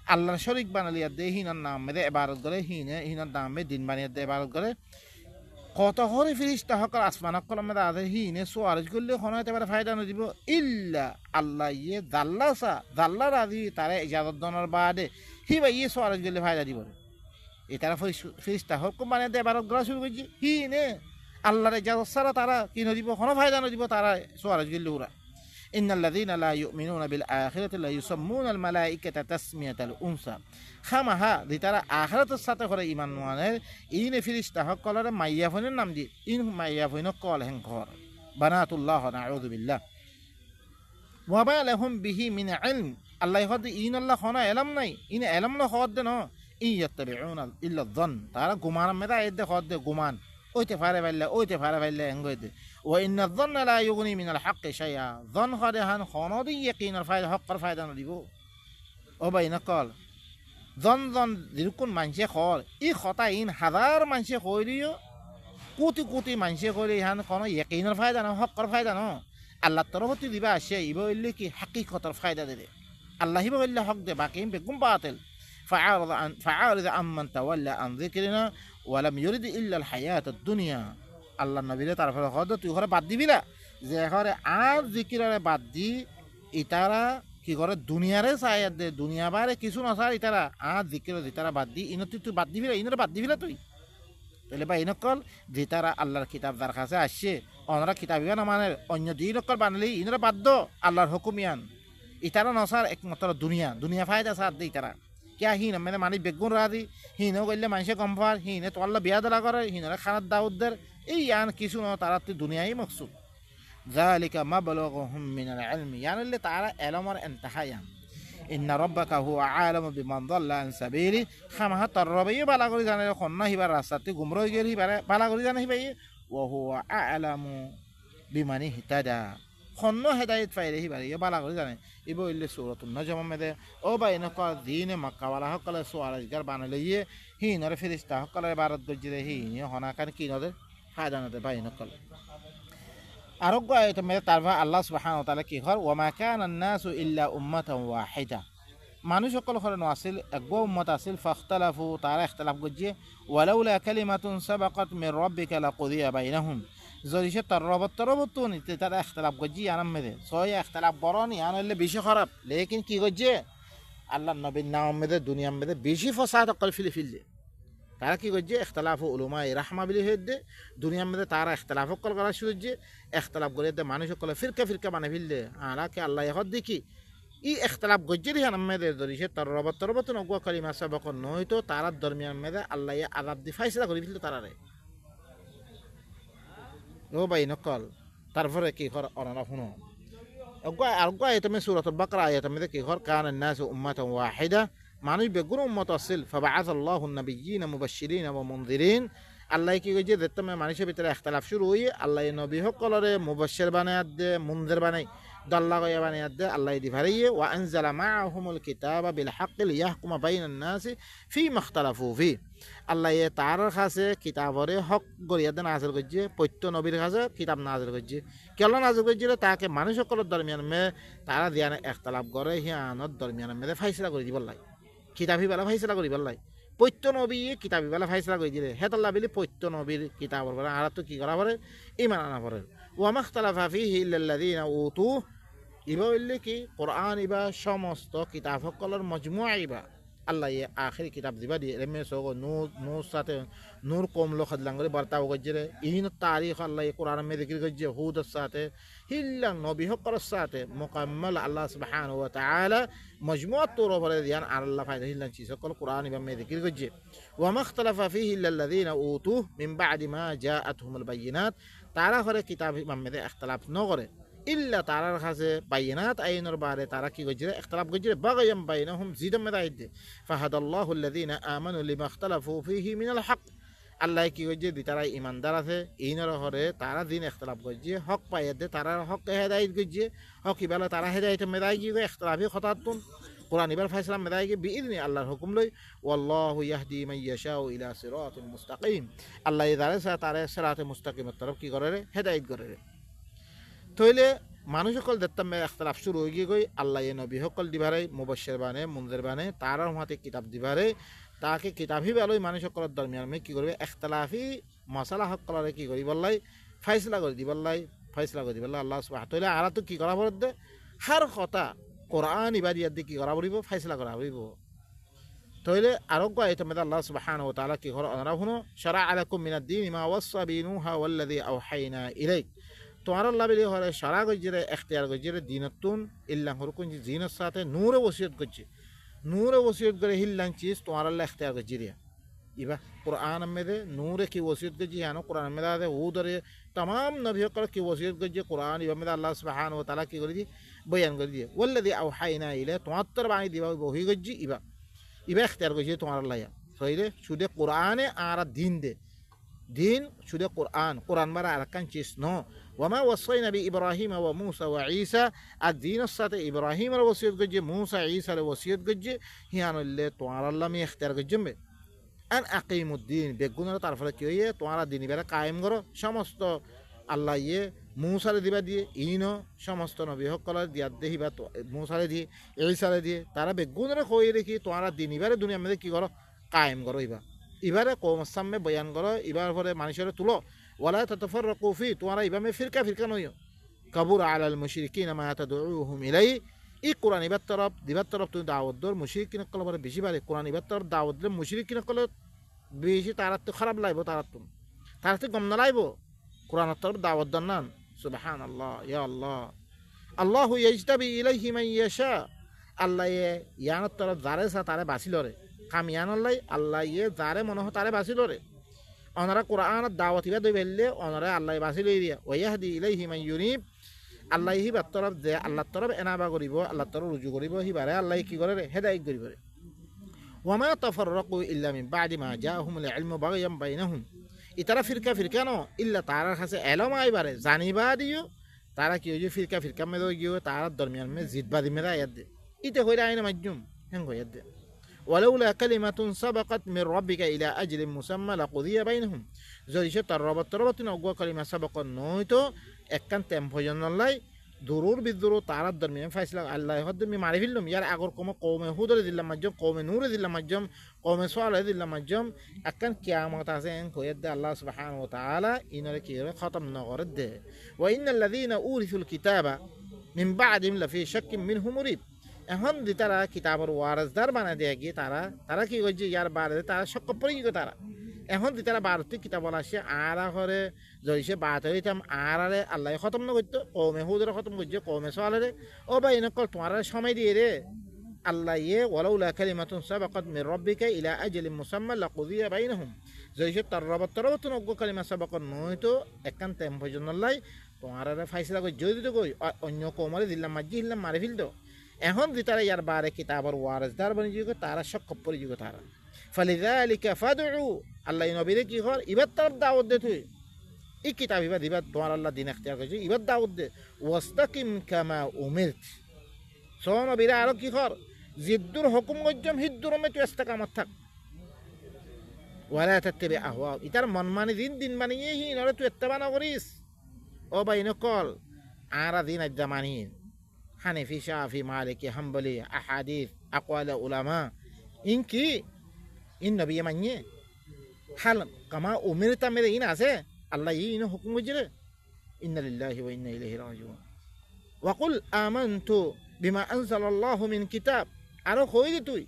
الله شريك بانلي يده هنا نام مده عبارت করে هنا نام مده دين باني يده عبارت করে কত হরে ফেরেশতা হকল আসমান হকল মধ্যে আদে হিনে সোয়ারজ করলে হনাতে পারে ফায়দা ন দিব ইল্লা আল্লাহ ইয়ে জাল্লা রাজি তারে ইজাজত দনার বাদে হি ভাই ইয়ে সোয়ারজ করলে ফায়দা দিব এটারা ফেরেশতা হুকুম মানে দে বারত গলা শুরু করছি হি নে আল্লাহর ইজাজত ছাড়া তারা কি নদিব কোনো ফায়দা নদিব তারা সোয়ারজ গিল্লি উরা ইন্নাল্লাযীনা লা ইউমিনুনা বিল আখিরাতি লা ইউসাম্মুনাল মালাইকাতা তাসমিয়াতাল উনসা খামাহা দি তারা আখিরাতের সাথে করে ঈমান ওয়ানের ইনে ফেরেশতা সকলের মাইয়া ফনের নাম দি ইন মাইয়া ফইন কল হেন ঘর বানাতুল্লাহ নাউযু বিল্লাহ ওয়া মা লাহুম বিহি মিন ইলম আল্লাহ হদ ইন আল্লাহ খনা ইলম নাই ইন ইলম না হদ ন ইয়াত্তাবিউনা ইল্লা যন তারা গুমান মেদা এদে হদ গুমান ওইতে ফারে বাইলে এঙ্গইতে ওয়া ইন্না যন্না লা ইউগনি মিনাল হাক্কি শাইআ যন খাদেহান খনদি ইয়াকিনার ফায়দা হক্কর ফায়দা নদিব ও বাইনা কল জন যেরকম মানুষে খর ই খতা ইন হাজার মানুষে কইলিও কোটি মানুষে কইলি ইহান কোনো ইয়াকিনার ফায়দা না হক্কর ফায়দা ন আল্লাহ তরফতি দিবা আসে ইব হইলে কি হাকিকতর ফায়দা দেবে আল্লাহ হিব হইলে হক দে বাকি বেগুম বাতিল فعارض عمن تولى عن ذكرنا ولم يرد إلا الحياة الدنيا আল্লাহ নবীরে তারপরে হদ তুই ঘরে বাদ দিবি না যে ঘরে আর জিকিরে বাদ দি ইতারা কি করে দুনিয়ারে চাই দে দুনিয়া বারে কিছু নচার ইতারা আর জিকির ইতারা বাদ দি ইনতি তুই বাদ দিবি না ইনরে বাদ দিবি না তুই তাহলে বা ইনকল যে তারা আল্লাহর কিতাব যার কাছে আসছে অনরা কিতাবিয়া না মানে অন্য দিন নকল বানালি ইনরে বাদ আল্লাহর হুকুমিয়ান ইতারা নচার একমাত্র দুনিয়া ফায়দা সার দে ইতারা क्या हिन मैंने मानी बेगुन राधी हिनो गल्ले मानसे कम्फार हिने तो अल्लाह बिया दला करे हिनरे खानात दाऊद दर এই ইয়ান কিছু না তারা তো দুনিয়াই মকসুদ যালিকা মাবলুগুহুম মিনাল ইলমি ইয়ানলে তারা ইলমের ইনতাহায়ান ইন্না রাব্বাকা হুয়া আলামু বিমান দাল্লা আন সাবিলি খামা তরবাই বালা করে জানে খন্না হিবার রাস্তাতে গুমরো গেল হিবারে বালা করে জানে হিবাই ওয়া হুয়া আলামু বিমানি হিতাদা খন্ন হেদায়েত পাইলে হিবারে বালা করে জানে ইবো ইল্লে সূরাতুন নাজম মেদে ও বাইনা কা দিনে মক্কা ওয়ালা হকলে সুয়ারাজগার বানালে হিনরে ফেরেশতা হকলে বারাত গজিরে হিনি হনা কান কি নদে ফায়দা নদে বাইনা কল আরোগ্য আয়াত মে তারভা আল্লাহ সুবহানাহু ওয়া তাআলা কি হর ওয়া মা কানা নাসু ইল্লা উম্মাতান ওয়াহিদা মানুষ সকল হরে আসিল একগো উম্মত আসিল ফাখতালাফু তারা ইখতিলাফ গজিয়ে ওয়ালাউলা কালিমাতুন সাবাকাত মির রাব্বিকা লাকুদিয়া বাইনাহুম যদি সে তরবত নিতে তারা ইখতিলাফ গজিয়ে আনাম মেদে সয় ইখতিলাফ বরনি আনলে বেশি খারাপ লেকিন কি গজিয়ে আল্লাহ নবীর নাম মেদে দুনিয়া মেদে বেশি ফসাদ কল ফিলে তারা কি করছে ইখতিলাফ উলামায়ে রাহমা বিলি হইদে দুনিয়ার মধ্যে তারা ইখতিলাফ করা শুরু যে ইখতিলাফ করে দে মানুষ সকলে ফিরকা মানে ফিললে আলা কে আল্লাহ হদ দেখি ই ইখতিলাফ গজ্জে রিহান আমাদের দরিছে তরবত নগwa কালিমা সাবাক নয়তো তারা দরমিয়ান মধ্যে আল্লাহ আযাব দি ফাইসলা করে ফিলতে তারারে ও ভাই নকল তারপরে কি কর অনারা শুনো অগwa আরগwa এতমে সূরাতুল বাকরা আয়াত মধ্যে কি কর কানা নাসু উম্মাতান ওয়াহিদা মানুষ বেগুন উম্মত আছিল ফাবাআস আল্লাহু নাবিয়্যিনা মুবাশশিরিনা ওয়া মুনযিরিন আল্লাহ কি কইছে দেখতে মানুষের ভিতরে ইখতিলাফ শুরু হই আল্লাহ নবী সকলরে মুবাশশির বানায় দে মুনযির বানাই দাল্লা গয়া বানায় দে আল্লাহ দি ভারিয়ে ওয়া আনজালা মাআহুমুল কিতাবা বিল হাক্কি লিয়াহকুমা বাইনান নাসি ফীমা ইখতালাফু ফি আল্লাহ তার কাছে কিতাবরে হক গরিয়া দে নাযিল কইছে প্রত্যেক নবীর কাছে কিতাব নাযিল কইছে কেন নাযিল কইছে তাকে মানুষ সকলের দরমিয়ান মে তারা দিয়ানে ইখতিলাফ করে হিয়ানত দরমিয়ান মে ফাইসলা করে দিব লাই কিতাবি বেলা ফাইসলা করি বেলাই পৈত্য নবী কিতাবি বেলা ফাইসলা করে দিলে হেতাল্লা বিলি পৈত্য নবীর কিতাবর বেলা আর তো কি করা পরে ইমান আনা পরে ওয়ামাখতালাফা ফিহি ইল্লাল্লাযীনা উতু ইবা হইলে কি কোরআন ইবা সমস্ত কিতাব সকলের মজমুআ ইবা আল্লাহ আখির কিতাব দিবা দিয়ে এমে সগ নূর সাথে নূর কম লোক খাদলাঙ্গরে বার্তাও গজ্জে ইন তারিখ আল্লাহ কোরআন মে যিকির গজ্জে হুদ সাথে হিল্লাং নবী সকলের সাথে মুকাম্মাল আল্লাহ সুবহানাহু ওয়া তাআলা মজমুআ তোর উপরে দিয়ান আল্লাহ ফায়দা হিল্লাং চি সকল কোরআন ইবা মে যিকির গজ্জে ওয়া মাখতালাফা ফিহি ইল্লাল্লাযীনা উতু মিন বাদি মা জাআতহুমুল বায়িনাত তারা করে কিতাব ইমামে ইখতিলাফ ন করে ইল্লা তারার কাছে বাইনাত আইনের বারে তারা কি গজরে ইখতিলাফ গজরে বাগায়াম বাইনহুম জিদাম মেদাইদ ফাহাদাল্লাহু আল্লাযীনা আমানু লিমা ইখতালাফু ফীহি মিনাল হক আল্লাহ কি গজে দি তারা ঈমানদার আছে ইনর হরে তারা দিন ইখতিলাফ গজে হক পাইয়ে দে তারা হক হেদায়েত গজে হক ইবালা তারা হেদায়েত মেদাই গি ইখতিলাফি খতাতুন কোরআন ইবার ফয়সালা মেদাই গি বিইذن আল্লাহর হুকুম লই ওয়াল্লাহু ইয়াহদি মান ইয়াশাউ ইলা সিরাতিল মুস্তাকিম আল্লাহ ইদারে সা তারা সিরাতে মুস্তাকিমের তরফ কি করে হেদায়েত করে তইলে মানুষ সকল দেখতাম ইখতিলাফ শুরু হয়ে গিয়ে গই আল্লাহ নবী সকল দিবারে মুবাশশির বানে মুনযির বানে তার হাতে কিতাব দিবারে তাকে কিতাবই ভালোই মানুষ সকলের দরমিয়ান মে কি করবে ইখতিলাফি মাসালা সকলরে কি করি বললাই ফাইসলা করে দি বললাই ফাইসলা করে দি বললাই আল্লাহ সুবহানাহু তইলে আর তো কি করা পড়ে হার কথা কোরআন ইবাদিয়াত কি করা পড়িব ফাইসলা করা পড়িব তইলে আরোগ্য আইতে মে আল্লাহ সুবহানাহু ওয়া তাআলা কি করে অনরা হুনো শারা আলাকুম মিনাদ দীন মা ওয়াসা বিনুহা ওয়াল্লাযী আওহাইনা ইলাইক তোমার আল্লাহ বিলি হরে সারা গজ্জরে এখতিয়ার গজ্জরে দিনতুন ইল্লাহ হরকুন জিনের সাথে নূরে ওসিয়ত করছে নূরে ওসিয়ত করে হিল্লাং চিজ তোমার আল্লাহ এখতিয়ার গজ্জরিয়া ইবা কোরআন মেদে নূরে কি ওসিয়ত গজ্জি জানো কোরআন মেদে আছে উদরে तमाम নবী সকল কি ওসিয়ত গজ্জি কোরআন ইবা মেদে আল্লাহ সুবহানাহু ওয়া তাআলা কি করে দি বয়ান করে দিয়ে ওয়াল্লাযী আওহাইনা ইলা তোমাত্তর বাণী দিবা বহি গজ্জি ইবা ইবা এখতিয়ার গজ্জি তোমার আল্লাহ সইরে শুধু কোরআনে আর দিন দে দিন শুধু কোরআন কোরআন মারা আর কান চিজ ন وما وصينا بإبراهيم وموسى وعيسى الدين الصاد إبراهيم الوصية جج موسى عيسى الوصية جج هيان اللي توار الله مي اختيار ججم أن أقيم الدين بيقولنا تعرف لك ييه توار الدين بيرا قائم کرو সমস্ত আল্লাহ ইয়ে মুসারে দিবা দিয়ে ইনো সমস্ত নবী সকল দিয়া দেহি বা মুসারে দিয়ে ঈসারে দিয়ে তারা বেগুনরে কই রেখি তোমরা দিন ইবারে দুনিয়া মধ্যে কি করো কায়েম করো ইবারে কওম সামনে বয়ান করো ইবার পরে মানুষের তুলো ওয়ালা তাতাফাররাকু ফি তোমরা ইবামে ফিরকা নইও কাবুর আলাল মুশরিকিন মা তাদউহুম ইলাই ই কোরআন ইবার তরফ তুমি দাওয়াত দর মুশরিকিন কলবরে বেশি বারে কোরআন ইবার তরফ দাওয়াত দর মুশরিকিন কল বেশি তারা তো খারাপ লাগবো তারা তো গম না লাগবো কোরআন তরফ দাওয়াত দর নান সুবহানাল্লাহ ইয়া আল্লাহ আল্লাহু ইয়াজতাবি ইলাইহি মান ইয়াশা আল্লাহ ইয়ান তরফ যারে সা তারে বাসিলরে কামিয়ান আল্লাহ ইয়ে যারে মনে হয় তারে বাসিলরে ওনারা কোরআন দাওয়াত ইবা দই বেললে ওনারা আল্লাহ বাসিল দিয়া ওয়াহদি ইলাইহি মান ইউনিব আল্লাহ হি তরফ যে আল্লাহ তরফ এনাবা করিব আল্লাহ তরফ রুজু করিব হিবারে আল্লাহ কি করে হেদায়েত করিব ওয়ামা তাফাররাকু ইল্লা মিন বাদি মা জাআহুমুল ইলমু বাগয়াম বাইনহুম ইতারা ফিরকা ন ইল্লা তারার কাছে এলম আইবারে জানিবা দিও তারা কি হইছে ফিরকা মে গিয়ে তার দরমিয়ান মে জিদবাদি মে আয়াত দে ইতে কইরা আইনা মাজ্জুম হেন কইয়া দে ولولا كلمة سبقت من ربك إلى أجل مسمى لقضي بينهم যদি সে তরবত নগwa কালিমা সাবাক নয়তো একখান টেম্পোজন লাই দুরুর বিদুর তারার দরমিয়ান ফাইসলা আল্লাহ হদ্দমি মারি ফেললাম ইয়ার আগর কৌমে হুদরে দিল্লাম মাজ্জম কৌমে নূরে দিল্লাম মাজ্জম কৌমে সোয়ালে দিল্লাম মাজ্জম একখান কিয়ামত আছে কইয়া দে আল্লাহ সুবহানাহু ওয়া তাআলা ইনরে কি খতম ন করে দে ওয়া ইন্নাল্লাযীনা উরিসুল কিতাবা মিন বা'দিহিম লাফি শাক্কিন মিনহু মুরিব এখন দি তারা কিতাবের ওয়ারসদার বানা দিয়ে গিয়ে তারা কি করছে ইয়ার বারে তারা শক্ক পড়ে গিয়ে তারা এখন দি তারা বারতি কিতাব আসে আর ঘরে জয়সে বাত হইতাম আরে আল্লাহ খতম না করতো কৌমে হুদরে খতম করছে কৌমে সোয়ালে ও ভাই নকল তোমার সময় দিয়ে রে আল্লাহ ইয়ে ওয়ালাউলা কালিমাতুন সাবাকাত মির রাব্বিকা ইলা আজালিন মুসাম্মা লাকুদিয়া বাইনহুম জয়সে তরবত নগ্য কালিমা সাবাকাত নয়তো একখান টাইম পর্যন্ত আল্লাহ তোমার ফাইসলা কই যদি তো কই অন্য কৌমরে দিল্লাম মাজি হিল্লাম মারি ফেলতো এখন যে তারা ইয়ার বারে কিতাবর ওয়ারেসদার বনি যুগ তারা সক্ষম পরি যুগ তারা ফালিযালিকা ফাদউ আল্লাহ নবীরে কি কর ইবাদ তরফ দাওয়াত দে তুই এই কিতাব ইবাদ তোমার আল্লাহ দিন ইখতিয়ার করেছে ইবাদ দাওয়াত দে ওয়াস্তাকিম কামা উমিরত সো নবীরে আরো কি কর জিদ্দুর হুকুম গজ্জম হিদ্দুর মে তুই ইস্তেকামত থাক ওয়ালা তাত্তাবি আহওয়া ইতার মন মানে দিন মানিয়ে হি নরে তুই ইত্তেবা না করিস ও বাইন কল আরা দিন আজ্জা মানি হানিফি শাফি মালিকি হাম্বলি আহাদিস আকওয়াল উলামা ইনকি ইন নবী মানিয়ে হাল কামা উমিরতা মেরে ইন আছে আল্লাহ ইন হুকুম গজরে ইন্না লিল্লাহি ওয়া ইন্না ইলাইহি রাজিউন ওয়া কুল আমানতু বিমা আনজালাল্লাহু মিন কিতাব আরো কই দে তুই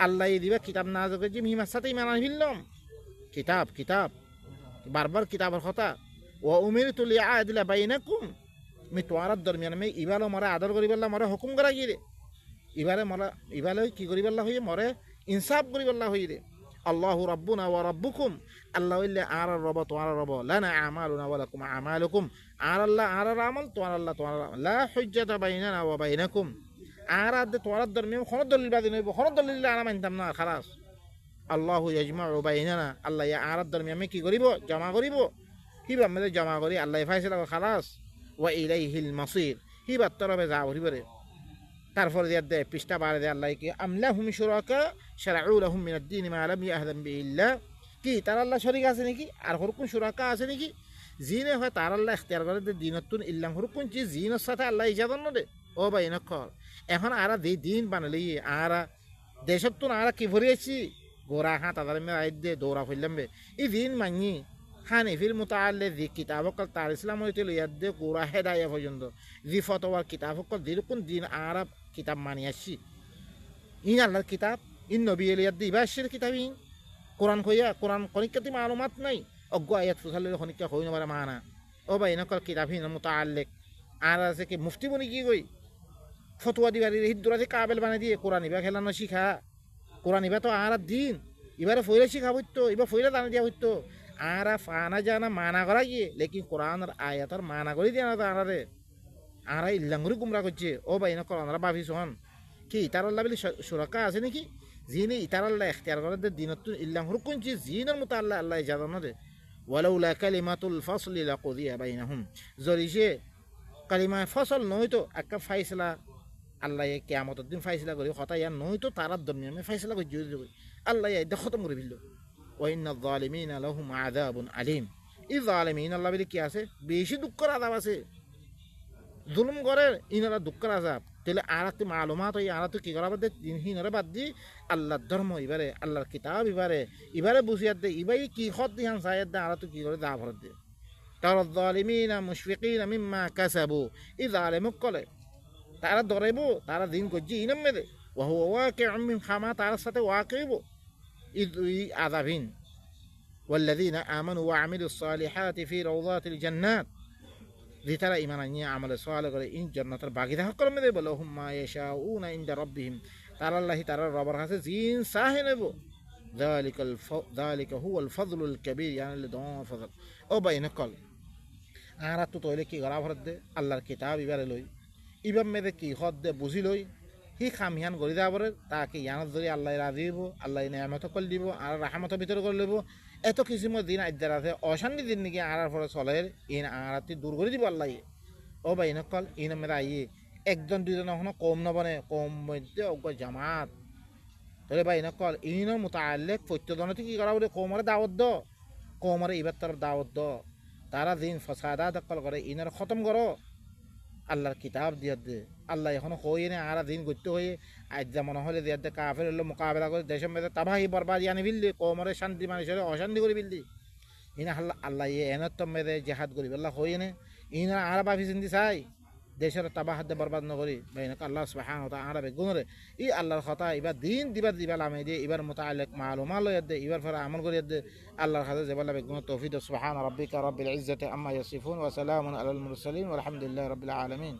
আল্লাহ দিবা কিতাব না যোগে যে মিহিমার সাথে ইমান আনহিলাম কিতাব বারবার কিতাবের কথা ও উমিরতু লিআদিলা বাইনাকুম মি তোয়ারার দরমিয়ান মে ইবালো মরে আদর করিবাল্লাহ মরে হুকুম করা গিয়ে রে ইবালে কি করিবাল্লাহ হইয়ে মরে ইনসাফ করিবাল্লাহ হইয়ে রে আল্লাহু রাব্বুনা ওয়া রাব্বুকুম আল্লাহ ইল্লা আর রব তোয়ার রব লানা আমালুনা ওয়া লাকুম আমালুকুম আর আল্লাহ আর আমল তোয়ার আল্লাহ তোয়ার লা হুজ্জাতা বাইনানা ওয়া বাইনাকুম আর আদে তোয়ার দরমিয়ান কোন দলিল বাদি নইব কোন দলিল আনা মানতাম না খালাস আল্লাহু ইয়াজমাউ বাইনানা আল্লাহ ইয়া আর দরমিয়ান মে কি করিব জমা করিব হিবা মে জমা করি আল্লাহ ফায়সালা খালাস ওয়া ইলাইহিল মাসির হিবা তরবে যা করিবরে তারপর দে পৃষ্ঠা বাড়ে দে আল্লাহ কি আমলাহুম শুরাকা শারউ লাহুম মিনাদ দ্বীন মা লাম ইয়াহদাম বিল্লাহ কি তার আল্লাহ শরীক আছে নাকি আর হরকুন শুরাকা আছে নাকি জিনে হয় তার আল্লাহ ইখতিয়ার করে দে দিনতুন ইল্লাম হরকুন জি জিনের সাথে আল্লাহ ইজাজত ন দে ও ভাই নকল এখন আরা দিন বানালি আরা দেশতুন আরা কি ভরিয়েছি গোরা হাত আদার মে আইদ দে দৌড়া ফেললাম বে এই দিন মানি হানিফিল মুতাআল্লিক দি কিতাবকল তার ইসলাম হইতে লইয়া দে গোরা হেদায়া পর্যন্ত জি ফতোয়ার কিতাবকল দিরকুন দিন আরব কিতাব মানি আসছি ইন আল্লাহর কিতাব ইন নবী এলিয়াদ দি ইবাশির কিতাবিন কোরআন কইয়া কোরআন কনিকাতি মালুমাত নাই অজ্ঞ আয়াত ফুসালের কনিকা হই নবারে মানা ও ভাই নকল কিতাবিন মুতাআল্লিক আর আছে কি মুফতি বনি কি কই ফতোয়া দিবারি হিদ্দুরাতে কাবেল বানাই দিয়ে কোরআন ইবা খেলানো শিখা কোরআন ইবা তো আর দিন এবারে ফইলে শিখা হইতো এবার ফইলে দানা দিয়া হইতো আর ফানা জানা মানা করা গিয়ে লেকিন কোরআনের আয়াতর মানা করে দিয়ে না আনারে আরা ইল্লাঙ্গুরি গুমরা করছে ও ভাই নকল আমরা ভাবিস হন কি ইতার আল্লাহ বলে সুরক্ষা আছে নাকি যিনি ইতার আল্লাহ এখতিয়ার করে দে দিনত ইল্লাঙ্গুর কোনছি জিনের মতো আল্লাহ আল্লাহ ইজাজত না দে ওয়ালাউলা কালিমাতুল ফাসলি লাকুদিয়া বাইনাহুম জরিসে কালিমা ফসল নয়তো একটা ফাইসলা আল্লাহ কিয়ামতের দিন ফাইসলা করি কথা ইয়ার নয়তো তারার দরমিয়ানে ফাইসলা করে জুড়ে দেবে আল্লাহ ইয়া খতম করে ফেলল ওয়াইন্না যালিমিনা লাহুম আযাবুন আলিম এই জালিমিন আল্লাহ বলে কি আছে বেশি দুঃখের আযাব আছে জুলুম করে ইনারা দুঃখের আযাব তাহলে আরাতে মালুমাত হই আরাতে কি করা বাদ দিনহীনরে বাদ দি আল্লাহর ধর্ম এবারে আল্লাহর কিতাব এবারে বুঝিয়াত দে ইবাই কি খত দিহান সায়াত দে আরাতে কি করে দা ভরত দে তার যালিমিনা মুশফিকিনা মিম্মা কাসাবু এই জালিমক কলে তারা ধরেব তারা দিন করছি ইনাম মেদে ওয়া ওয়াকিউ মিন খামা তার সাথে ওয়াকিব এই আযাবিন والذين آمنوا وعملوا الصالحات في روضات الجنات যে তারা ঈমান আনিয়ে আমলে সালেহ করে ইন জান্নাতের বাগিদা হকর মেদে বলে হুম মা ইয়াশাউনা ইনদা রাব্বিহিম তারা আল্লাহ তারা রবের কাছে জিন চাহে নেব যালিকা হুয়াল ফাযলুল কাবীর ইয়ানি দোয়া ফজল ও বাইনা কল আর তো তইলে কি করা ভরত দে আল্লাহর কিতাব ইবারে লই ইবাম মেদে কি হদ দে বুঝি লই হি খামিয়ান গরি যাবরে তাকে ইয়ানত ধরে আল্লাহ রাজি হইব আল্লাহ নিয়ামত কল দিব আর রাহমতের ভিতরে করে লইব এত কিসিম দিন আজ্জার আছে অশান্তি দিন নাকি আর পরে চলের ইন আরাতি দূর করে দিব আল্লাহ ও ভাই নকল ইন মেরা আইয়ে একজন দুইজন এখনো কম নবনে কম মধ্যে অজ্ঞ জামাত তাহলে ভাই নকল ইনের মুতাআল্লিক প্রত্যেকজনতে কি করা বলে কমরে দাওয়াত দ কমরে ইবার তরফ দাওয়াত দ তারা দিন ফসাদা দখল করে ইনের খতম করো আল্লাহর কিতাব দিয়ে দে আল্লাহ এখনো হয়ে নে আর দিন করতে হয়ে আজ যেমন হলে দিয়ে দে কাফের হলো মোকাবেলা করে দেশের মধ্যে তাবাহি বরবাদি আনি ফেললি কোমরে শান্তি মানুষের অশান্তি করে ফেললি ইনা আল্লাহ এনের তো মেয়েদের জেহাদ করি আল্লাহ হয়ে নে ইনা আর বাফি চিন্তি চাই দেশের তাবাহাত বরবাদ নকরি বাইনাক আল্লাহ সুবহানাহু ওয়া তাআলা বেগুনরে ই আল্লাহর কথা এবার দিন দিবার লামে দিয়ে এবার মুতাআল্লিক মালুমা লয় দে এবার ফর আমল করে দে আল্লাহর কাছে জবাল বেগুন তৌফিক সুবহান রাব্বিকা রাব্বিল ইজ্জাতি আম্মা ইয়াসিফুন ওয়া সালামুন আলাল মুরসালিন ওয়া আলহামদুলিল্লাহি রাব্বিল আলামিন।